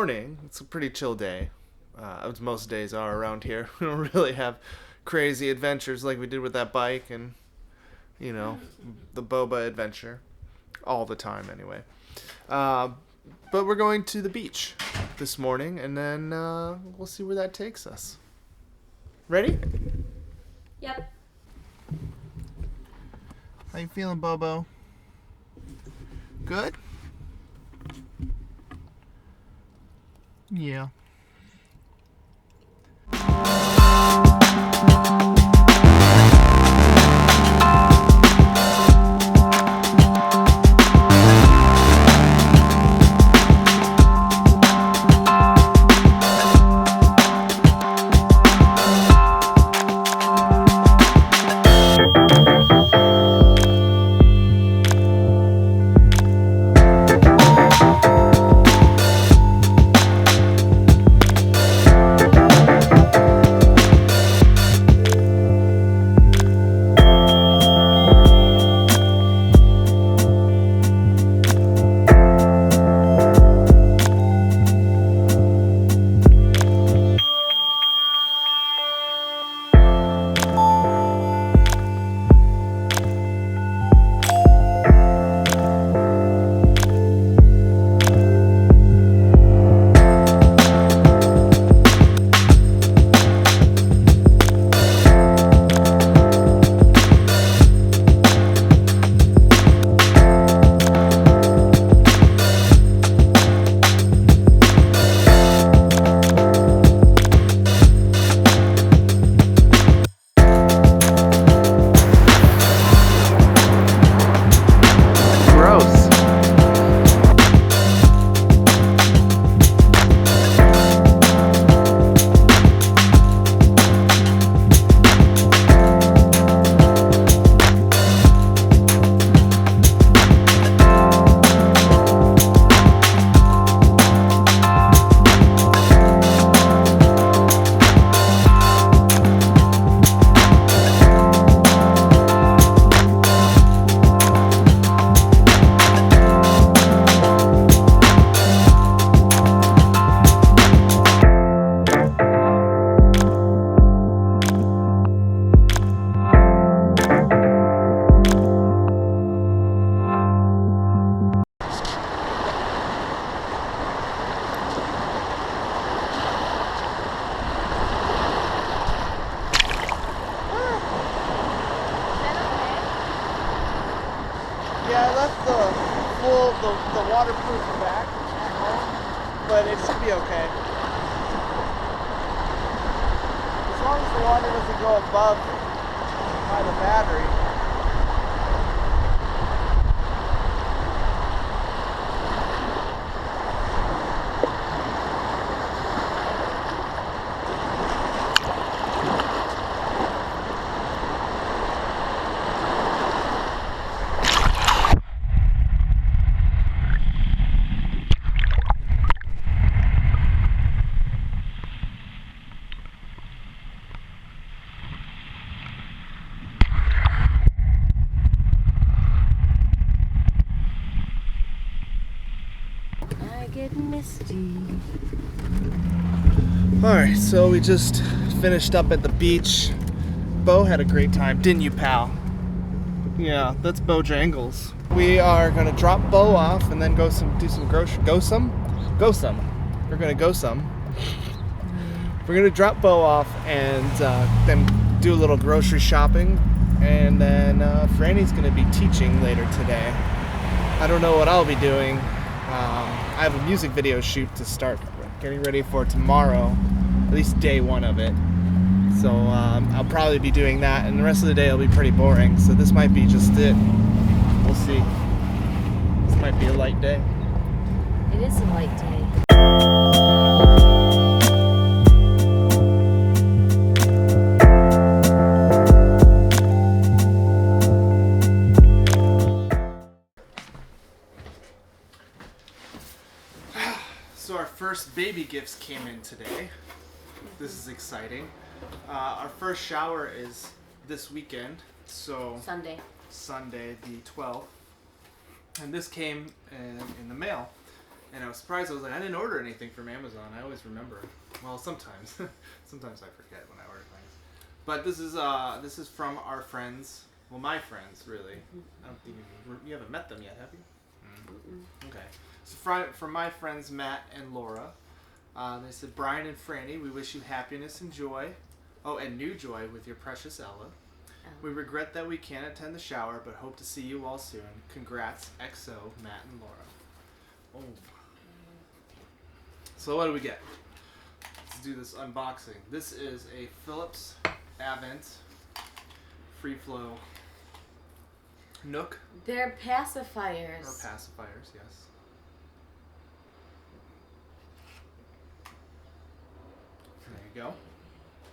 morning, it's a pretty chill day. As most days are around here. We don't really have crazy adventures like we did with that bike and, the boba adventure. All the time, anyway. But we're going to the beach this morning, and then we'll see where that takes us. Ready? Yep. How you feeling, Bobo? Good? Yeah. Yeah, I left the waterproof back at home, but it should be okay. As long as the water doesn't go above by the battery. Get misty. Alright, so we just finished up at the beach. Bo had a great time, didn't you, pal? Yeah, that's Bojangles. We are gonna drop Bo off and then do some grocery. We're gonna go some. We're gonna drop Bo off and then do a little grocery shopping, and then Franny's gonna be teaching later today. I don't know what I'll be doing. I have a music video shoot to start getting ready for tomorrow, at least day one of it. So I'll probably be doing that, and the rest of the day will be pretty boring. So this might be just it. We'll see. This might be a light day. It is a light day. So our first baby gifts came in today. This is exciting. Our first shower is this weekend, so Sunday the 12th. And this came in the mail. And I was surprised. I was like, I didn't order anything from Amazon. I always remember. Well, sometimes. Sometimes I forget when I order things. But this is from our friends. Well, my friends, really. I don't think you haven't met them yet, have you? Mm. Okay. So from my friends Matt and Laura, they said, Brian and Franny, we wish you happiness and joy. Oh, and new joy with your precious Ella. We regret that we can't attend the shower, but hope to see you all soon. Congrats, XO, Matt and Laura. Oh. So what do we get? Let's do this unboxing. This is a Philips Avent Free Flow Nook. They're pacifiers. Or pacifiers, yes. There you go.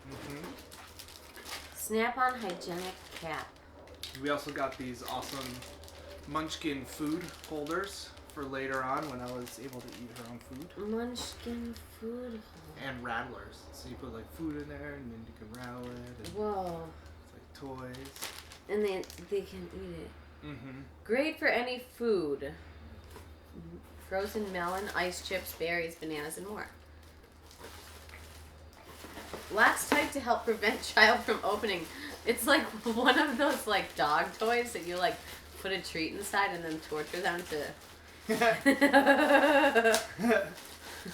Mm-hmm. Snap-on hygienic cap. We also got these awesome Munchkin food holders for later on when I was able to eat her own food. Munchkin food holder. And rattlers. So you put like food in there and then you can rattle it. And whoa. It's like toys. And they can eat it. Mm-hmm. Great for any food. Frozen melon, ice chips, berries, bananas, and more. Locks tight to help prevent child from opening. It's like one of those like dog toys that you like put a treat inside and then torture them to.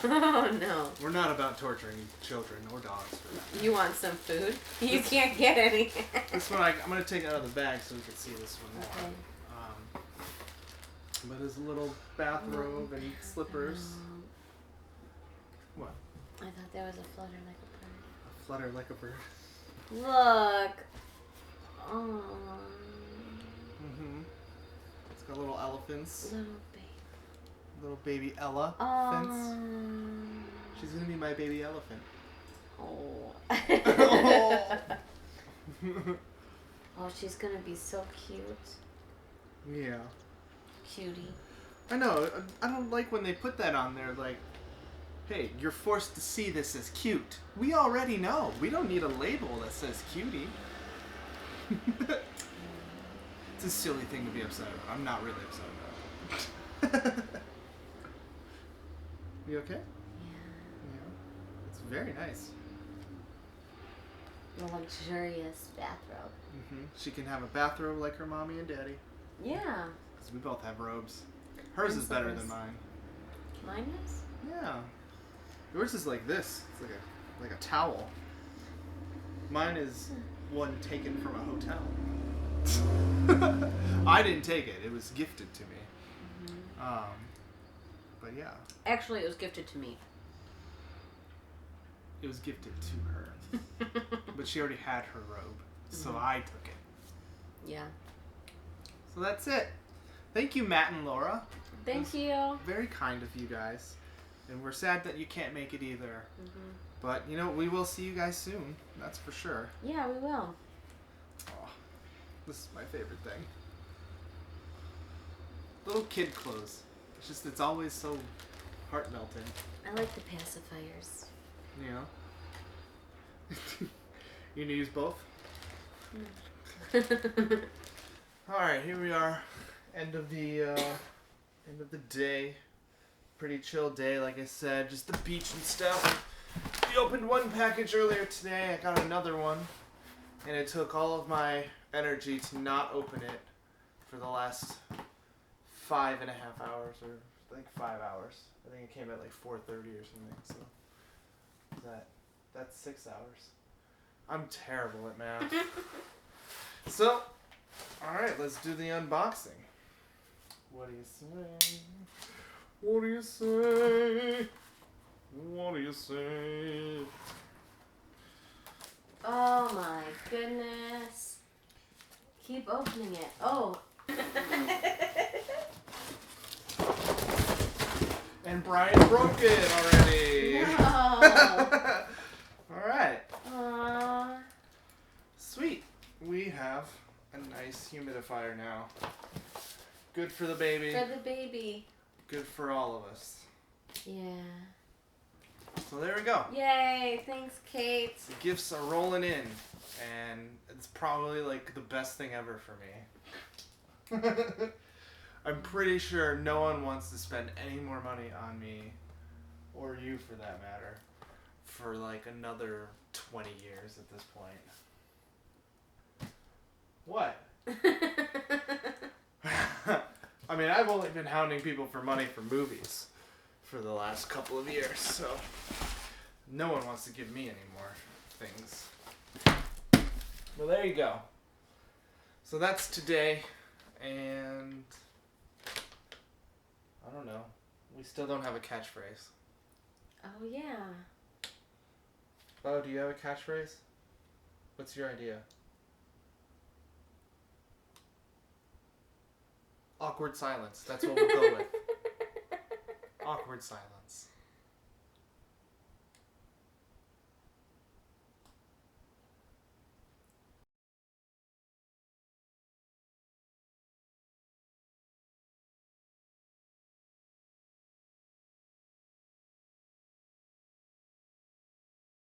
Oh no. We're not about torturing children or dogs for that. You want some food? You can't get any. This one I'm going to take it out of the bag so we can see this one more. Okay. But his little bathrobe and slippers. What? I thought there was a flutter like a bird. A flutter like a bird. Look. Oh. Mm-hmm. It's got little elephants. Little baby. Little baby Ella. Oh. She's gonna be my baby elephant. Oh. Oh. Oh, she's gonna be so cute. Yeah. Cutie. I know. I don't like when they put that on there. Like, hey, you're forced to see this as cute. We already know. We don't need a label that says cutie. It's a silly thing to be upset about. I'm not really upset about it. You okay? Yeah. It's very nice. The luxurious bathrobe. Mm-hmm. She can have a bathrobe like her mommy and daddy. Yeah. Because we both have robes. Hers is better than mine. Mine is? Yeah. Yours is like this. It's like a towel. Mine is one taken from a hotel. I didn't take it. It was gifted to me. Mm-hmm. But yeah. Actually, it was gifted to me. It was gifted to her. But she already had her robe. So I took it. Yeah. So that's it. Thank you, Matt and Laura. Thank you. Very kind of you guys. And we're sad that you can't make it either. Mm-hmm. But, you know, we will see you guys soon. That's for sure. Yeah, we will. Oh, this is my favorite thing. Little kid clothes. It's just, it's always so heart-melting. I like the pacifiers. You know? You gonna use both? Alright, here we are. End of the day. Pretty chill day, like I said. Just the beach and stuff. We opened one package earlier today. I got another one. And it took all of my energy to not open it for the last 5.5 hours, or like 5 hours. I think it came at like 4:30 or something. So that's 6 hours. I'm terrible at math. So, all right, let's do the unboxing. What do you say? What do you say? What do you say? Oh my goodness. Keep opening it. Oh. And Brian broke it already. No. All right. Aww. Sweet. We have a nice humidifier now. Good for the baby. For the baby. Good for all of us. Yeah. So there we go. Yay. Thanks, Kate. The gifts are rolling in, and it's probably like the best thing ever for me. I'm pretty sure no one wants to spend any more money on me, or you for that matter, for like another 20 years at this point. What? I mean, I've only been hounding people for money for movies for the last couple of years, so no one wants to give me any more things. Well, there you go. So that's today, and I don't know. We still don't have a catchphrase. Oh, yeah. Oh, do you have a catchphrase? What's your idea? Awkward silence. That's what we'll go with. Awkward silence.